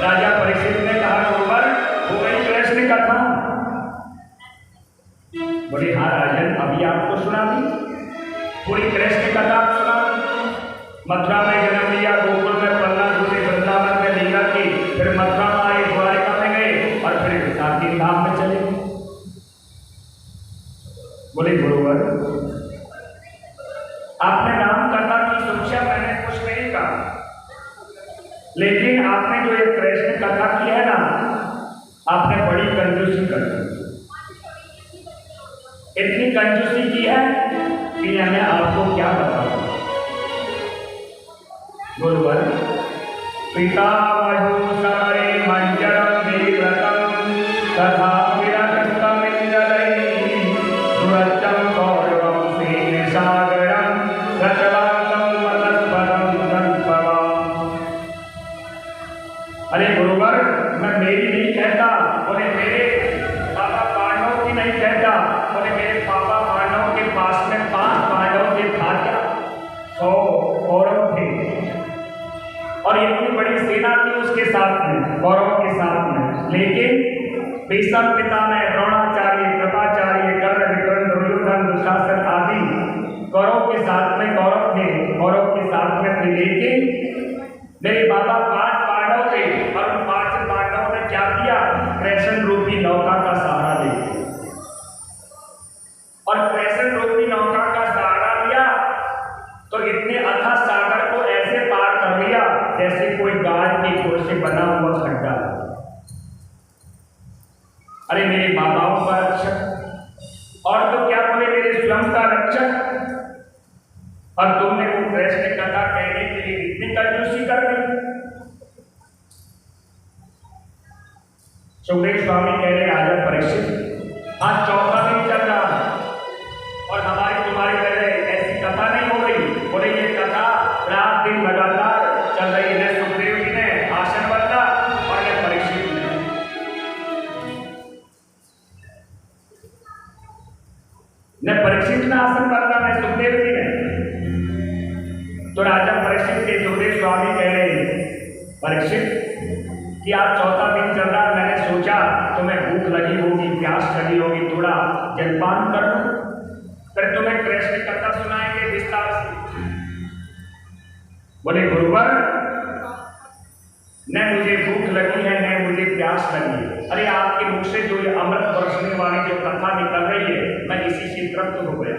राजा परीक्षित ने कहा गुरुवर हो गई कृष्ण कथा। बोले हाँ राजन, अभी आपको सुना दी, पूरी कृष्ण कथा सुना दी। मथुरा में जन्म लिया, गोकुल में पन्ना झूले, वृंदावन में लीला की, फिर मथुरा में आए, द्वारिका में गए और फिर साकेत धाम में चले। बोले गुरुवर आपने नाम कथा की सुरक्षा, मैंने कुछ नहीं कहा, लेकिन आपने जो ये कृष्ण कथा की है ना, आपने बड़ी कंजूसी कर दी। इतनी कंजूसी की है कि मैं आपको क्या बताऊं। गुरुवर पिता वधू समरे मंजरम विव्रतम तथा विरक्तमिंद्रलयी दुरच्चम गौरवम सेन सागरम रचवांतम वनस्पतम संपवाम। अरे गुरुवर मैं मेरी नहीं कहता, बोले मेरे पापा पांडव की नहीं कहता, बोले मेरे पापा पांडव के पास में 5 पांडव के भाग्य 100 कौरव थे और इतनी बड़ी सेना थी उसके साथ में, कौरव के साथ में। लेकिन भीष्म पितामह, द्रोणाचार्य, कृपाचार्य, कर्ण, विकर्ण, दुर्योधन, दुशासन आदि कौरव के साथ में कौरव थे, कौरव के साथ में थे। लेकिन मेरे बाबा 5 पांडव थे और उन 5 पांडवों ने क्या किया, कृष्ण रूपी नौका का सहारा लिया और कृष्ण रूपी नौका का सहारा लिया तो इतने अथाह सागर को ऐसे पार कर लिया जैसे कोई गाय के खोर से बना हुआ खड्डा। अरे मेरे बाबाओं का रक्षक और तो क्या बोले मेरे स्वयं का रक्षक, और तुमने वो कृष्ण कथा कहने के लिए इतनी कंजूसी कर दी। सुखदेव स्वामी कह रहे राजा परीक्षित आज 4था दिन चल रहा है और हमारी तुम्हारी कह रहे ऐसी कथा नहीं हो गई। बोले ये कथा रात दिन लगातार चल रही है। सुखदेव जी ने आसन बदला और ये परीक्षित ने परीक्षित ने आसन बदला, मैं सुखदेव जी ने। तो राजा परीक्षित के सुखदेव स्वामी कह रहे परीक्षित कि आज 4था दिन चल रहा, मैंने सोचा तुम्हें भूख लगी होगी, प्यास लगी होगी, थोड़ा जलपान कर लो, फिर तुम्हें कृष्ण कथा सुनाएंगे विस्तार से। बोले गुरुवर न मुझे भूख लगी है न मुझे प्यास लगी है। अरे आपके मुख से जो ये अमृत बरसने वाली जो कथा निकल रही है, मैं इसी से तृप्त हो गया।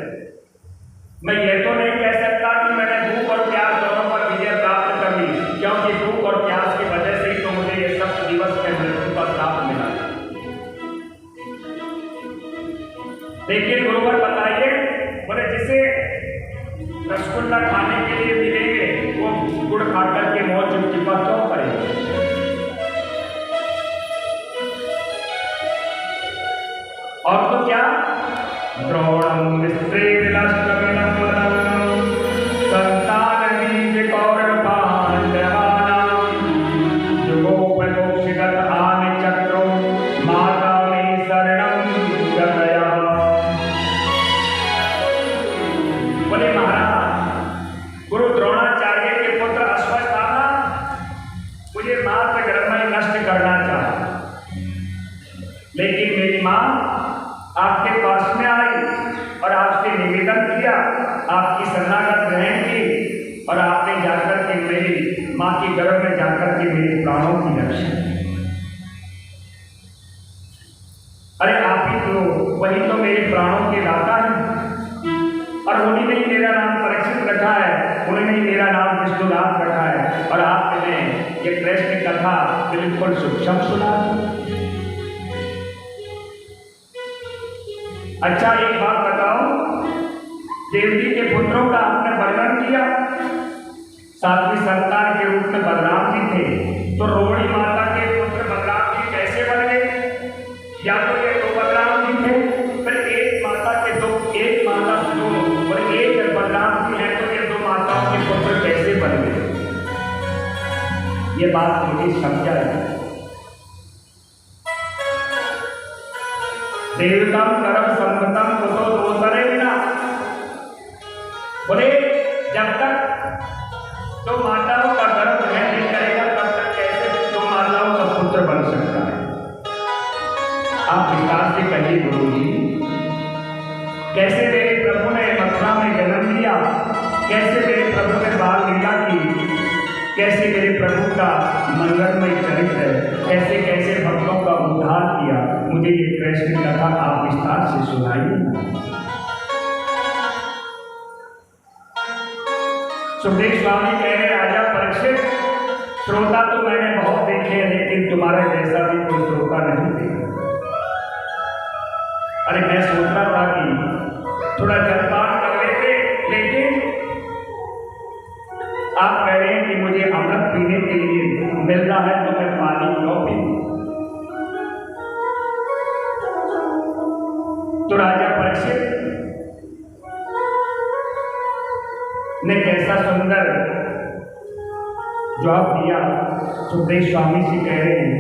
मैं ये तो नहीं कह सकता कि मैंने भूख और प्यास दोनों पर विजय प्राप्त कर ली, क्योंकि भूख और प्यास की वजह से ही तो मुझे ये सब दिवस में मृत्यु का श्राप मिला। देखिए गुरुवर बताइए, बोले जिसे रसगुल्ला खाने के लिए मिलेंगे वो गुड़ खाकर के मौज चिपचिपा क्यों करेंगे। और तो क्या द्रोणम विस्त्रे विलासकमिनं वदन्नं संतानवीर्य कौरवाण्डवानां युगोपयोक्षिगत आनिचक्रो माता मे शरणं गतयः। बोले महाराज गुरु द्रोणाचार्य के पुत्र अश्वत्थामा मुझे मात्र गर्भ में नष्ट करना चाहा, लेकिन मेरी माँ आपके पास में आई आपके गर्भ में जाकर के मेरे प्राणों की रक्षा। अरे आप ही तो, वही तो मेरे प्राणों के दाता हैं और उन्हीं ने ही मेरा नाम परीक्षित रखा है, उन्हीं ने ही मेरा नाम विष्णुनाथ रखा है। और आपने ये कृष्ण कथा बिल्कुल सूक्ष्म सुना। अच्छा एक बात बताओ, देवकी के पुत्रों का आपने वर्णन किया, सातवीं संतान के रूप में बलराम जी थे, तो रोहिणी माता के पुत्र बलराम जी कैसे बन गए? या तो ये दो बलराम जी थे, फिर एक माता के दो, एक माता से दो और एक बलराम जी हैं, तो ये दो माताओं के पुत्र कैसे बन गए? ये बात मुझे समझा है। देवतम करम संपतम कुतो दोसरे बिना, बोले जब तक दो माताओं का गर्भ नहीं करेगा तब तक कैसे दो माताओं का पुत्र बन सकता है? आप विस्तार से कहिए गुरु जी, कैसे मेरे प्रभु ने मथुरा में जन्म लिया, कैसे मेरे प्रभु ने बाल लीला की, कैसे मेरे प्रभु का मंगलमय चरित्र, कैसे कैसे भक्तों का उद्धार किया, मुझे ये कृष्ण कथा आप विस्तार से सुनाइए। सुखदेव स्वामी कह रहे राजा परीक्षित, श्रोता तो मैंने बहुत देखे हैं, लेकिन तुम्हारे जैसा भी कोई श्रोता नहीं देखा। अरे मैं सोच रहा था कि थोड़ा जलपान कर लेते, लेकिन आप कह रहे हैं कि मुझे अमृत पीने के लिए मिल रहा है, तो मैं पानी क्यों पीऊं? तो राजा परीक्षित ने कैसा सुंदर जवाब दिया। सुखदेव स्वामी जी कह रहे हैं,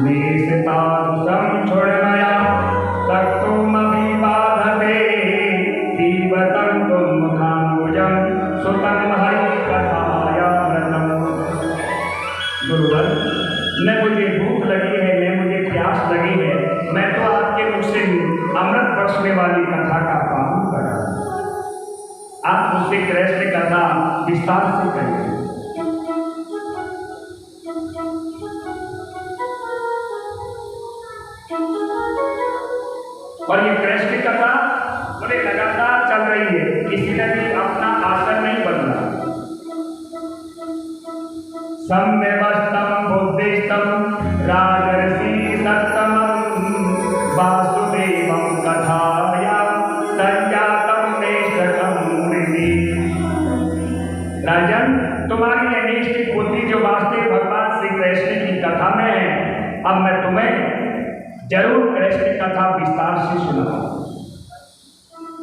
मेरे से तारुसम छोड़ गया तुम अभी बाधते दीवतम तुम मुखाम्बुजम सुतम हरि कथाया व्रतम। गुरुवर, न मुझे भूख लगी है, न मुझे प्यास लगी है, मैं तो आपके मुख से अमृत बरसने वाली कथा का पालन कर रहा हूं। आप मुझसे कृष्ण कथा विस्तार से करिए। और ये कृष्ण कथा बड़े लगातार चल रही है, किसी ने भी अपना आसन नहीं बदला। सम्यवस्थम बुद्धिस्तम राजर्षि सत्तमं वासुदेवं कथाया संजातम नेष्टकं मुनि। राजन, तुम्हारी अनिष्ट बुद्धि जो वास्तविक भगवान श्री कृष्ण की कथा में है, अब मैं तुम्हें जरूर कृष्ण कथा विस्तार से सुनाऊंगा।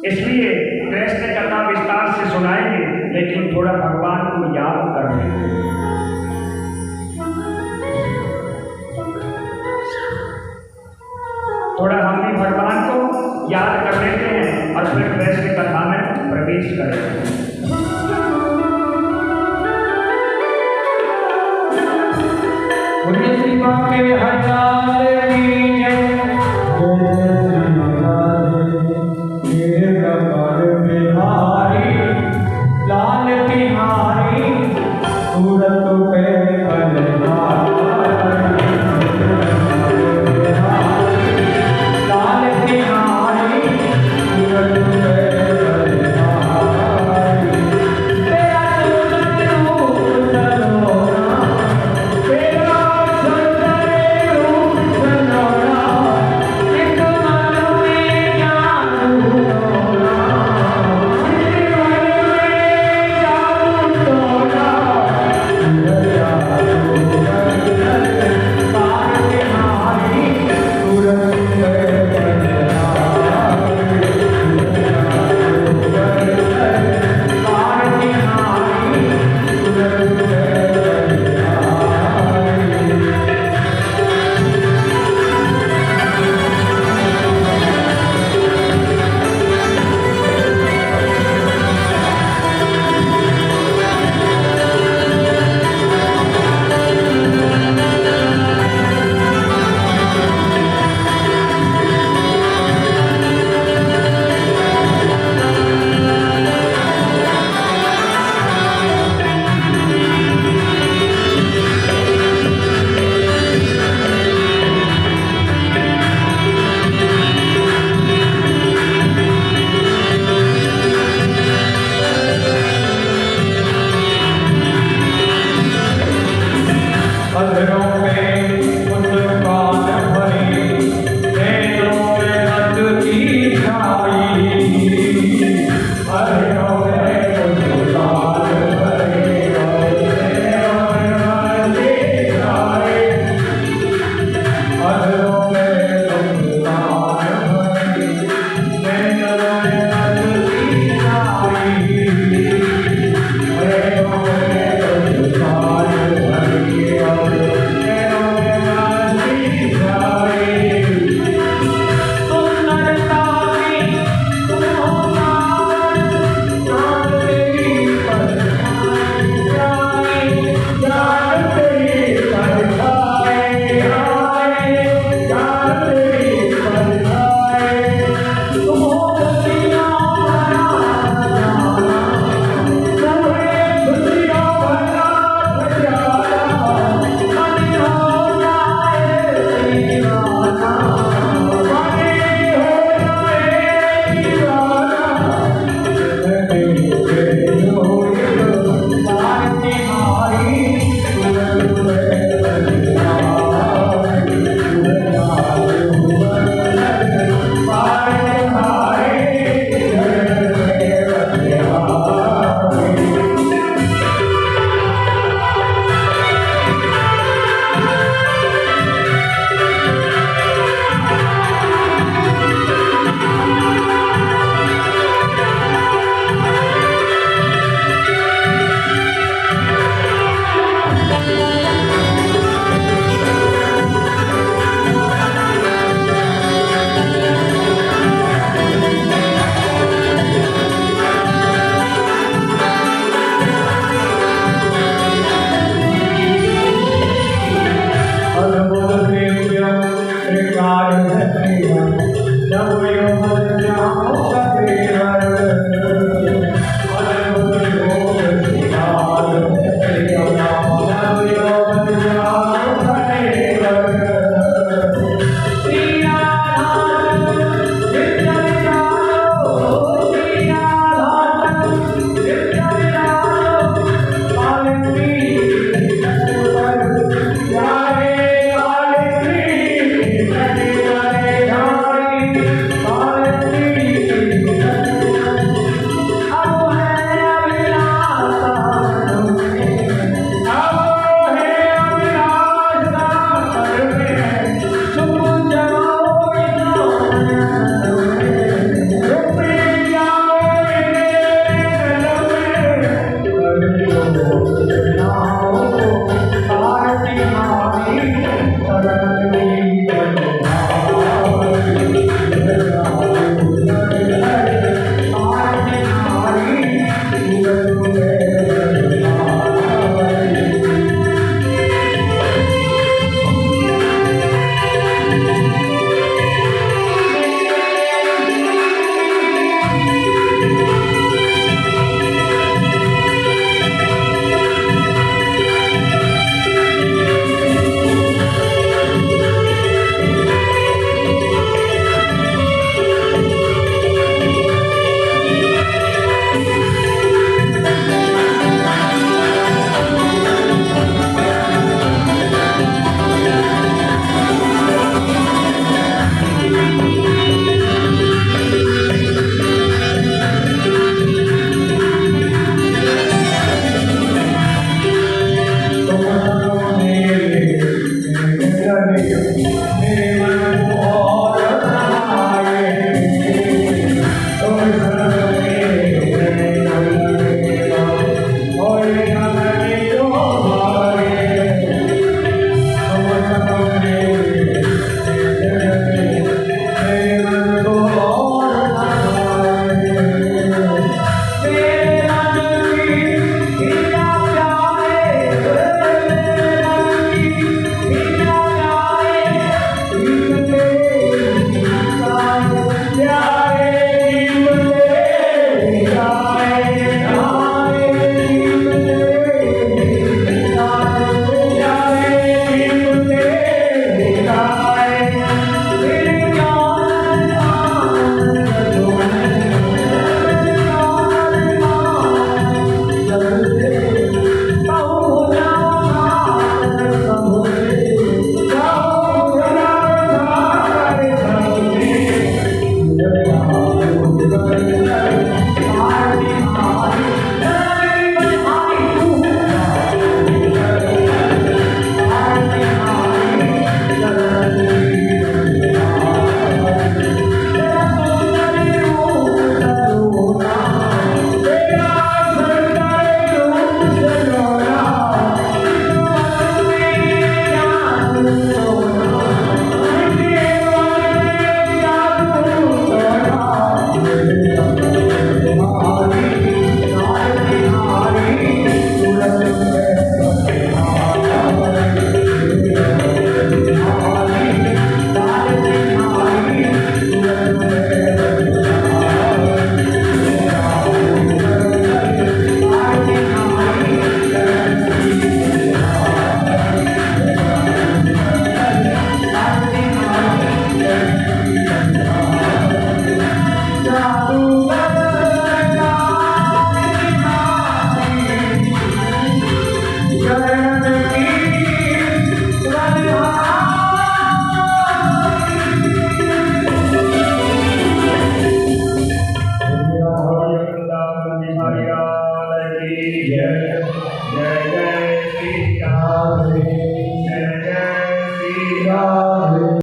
इसलिए कृष्ण कथा विस्तार से सुनाएंगे, लेकिन थोड़ा भगवान को याद कर लेंगे। थोड़ा हम भी भगवान को याद कर लेते हैं और फिर कृष्ण कथा में प्रवेश करेंगे। के हजार